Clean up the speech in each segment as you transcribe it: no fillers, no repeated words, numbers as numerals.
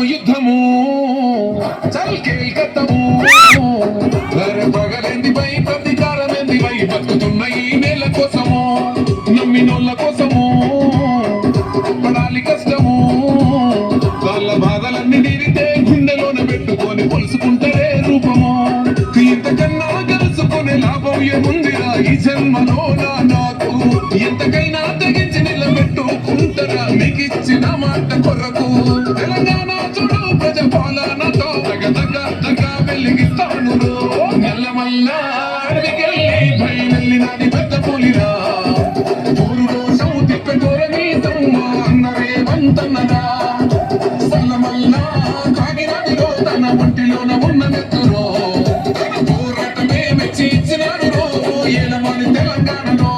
యుద్ధము చల్ కేల్కత్తము పగలేందిపై ప్రతీకారమేందిపై బతుకుతున్న ఈ నేల కోసము నమ్మినోళ్ళ కోసము పడాలి కష్టము వాళ్ళ బాధలన్నీ తీరితే గుండెలోన పెట్టుకొని పొలుసుకుంటారే రూపము ఇంతకన్నా కలుసుకునే లాభం ఏముందిరా ఈ జన్మలో నాకు ఎంతకైనా తెగించి నిలబెట్టుకుంటారా మీకు ఇచ్చిన మాట కొరకు తెలంగాణ చూడు ప్రజ పాలనతో దగ్గ వెలిగిస్తాను నల్లమల్ల అడవికెళ్ళి బయలునాది పెద్ద పులిరా ఊరు కోసం తిప్పెకోరని అన్నరే వంతన్నదా సల్లమల్ల కాగినదిలో తన ఒంటిలోన ఉన్న నెత్తురో తన పోరాటమే మెచ్చి ఇచ్చినాడు ఏలమని తెలంగాణలో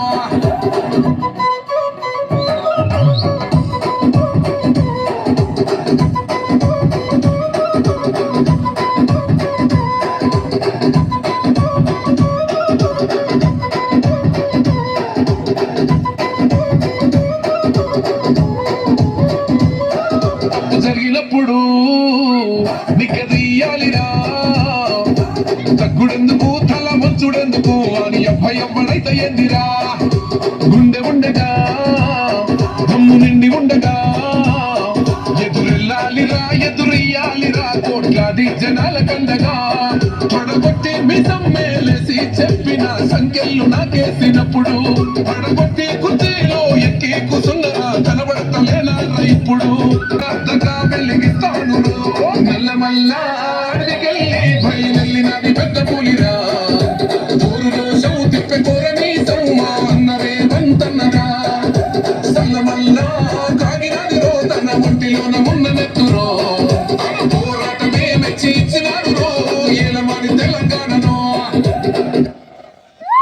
జరిగినప్పుడు నిక్కదీయాలిరా తగ్గుడెందుకు తల వంచుడెందుకు అని అభయపడైతే ఎందిరా గుండె ఉండగా దమ్ము నిండి ఉండగా ఎదురెయ్యాలిరా కోట్లాది జనాల కండగా పడగొట్టి మిసం మేలేసి చెప్పిన సంఖ్యలు నాకేసినప్పుడు పడగొట్టి కుర్చీలో ఎక్కి కూసున్నరా కనబడతలేనారా ఇప్పుడు పెద్దగా వెలిగిస్తాను నల్లమల్ల అడిగెళ్ళి బయలునాది పెద్ద పులి